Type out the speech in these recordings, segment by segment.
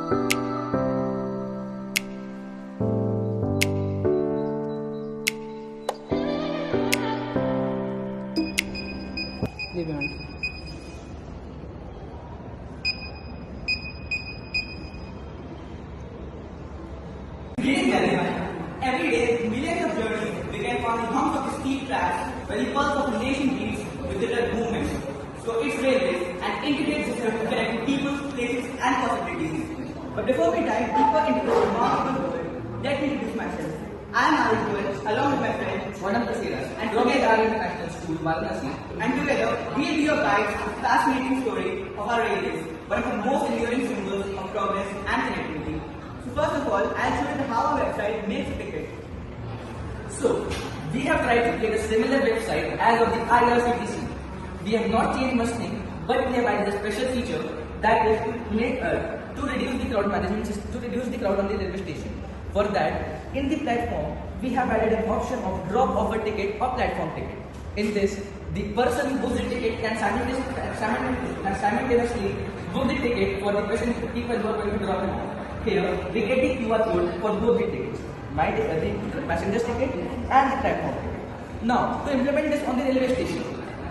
Leave it on. Every day, millions of journeys begin from the humps of the steep tracks where the pulse of the nation beats with the movement. So it's railways and integrated system to connect people, places, and possibilities. But before we dive deeper into this remarkable world, let me introduce myself. I am Alex Goel, along with my friend Vanam Kasiras, and from together, International School, Varanasi. and together we'll be your guides to the fascinating story of our railways, one of the most enduring symbols of progress and connectivity. So first of all, I'll show you how our website makes a ticket. So, we have tried to create a similar website as of the IRCTC. We have not changed much thing, but we have added a special feature that is to reduce the crowd management system, to reduce the crowd on the railway station. For that, in the platform, we have added an option of drop off a ticket or platform ticket. In this, the person who books the ticket can simultaneously book the ticket for the people who are going to drop it off. Here, we get the QR code for both the tickets, the passenger's ticket and the platform ticket. Now, to implement this on the railway station,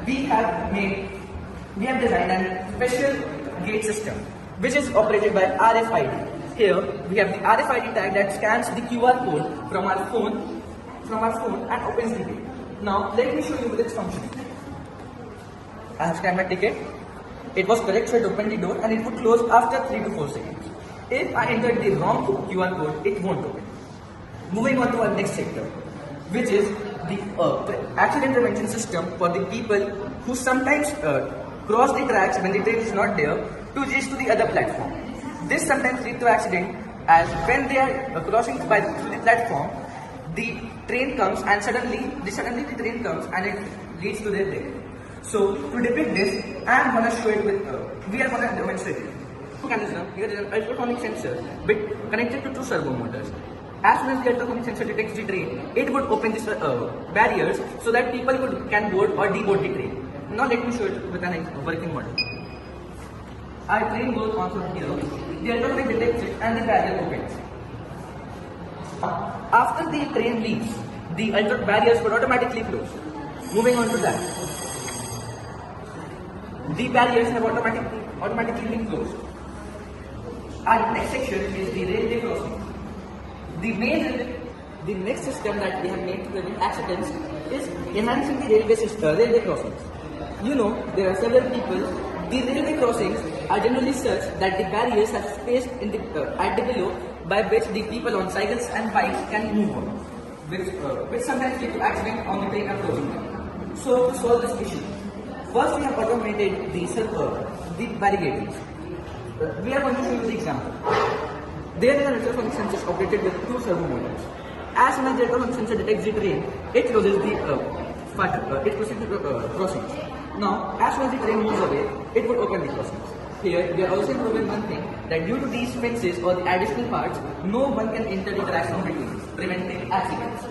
we have designed a special gate system, which is operated by RFID. Here, we have the RFID tag that scans the QR code from our phone and opens the gate. Now, let me show you with its function. I have scanned my ticket. It was correct, so it opened the door and it would close after 3 to 4 seconds. If I entered the wrong QR code, it won't open. Moving on to our next sector, which is the accident prevention system for the people who sometimes cross the tracks when the train is not there to reach to the other platform. This sometimes leads to accident, as when they are crossing through the platform, the train comes and suddenly the train comes and it leads to their death. So to depict this, I am going to show it with, we are going to demonstrate it. Mechanism, here is an ultrasonic sensor connected to 2 servo motors. As soon as the ultrasonic sensor detects the train, it would open these barriers so that people can board or deboard the train. Now let me show it with a working model. Our train goes on from here, the ultrasonic detects it and the barrier opens. After the train leaves, the barriers would automatically close. Moving on to that, the barriers have automatically been closed. Our next section is the railway crossing. The next system that we have made to prevent accidents is enhancing the railway crossings. You know, there are several people. The railway crossings are generally such that the barriers have space at the below by which the people on cycles and bikes can move on, which sometimes lead to accident on the train approaching them. So to solve this issue, first we have automated the barricades. We are going to show you the example. There is an ultrasonic sensor operated with 2 servo motors. As soon as the ultrasonic sensor detects the train, it closes the crossings. Now, as soon as the train moves away, it would open the crossings. Here, we are also improving one thing, that due to these fences or the additional parts, no one can enter the tracks in between, preventing accidents.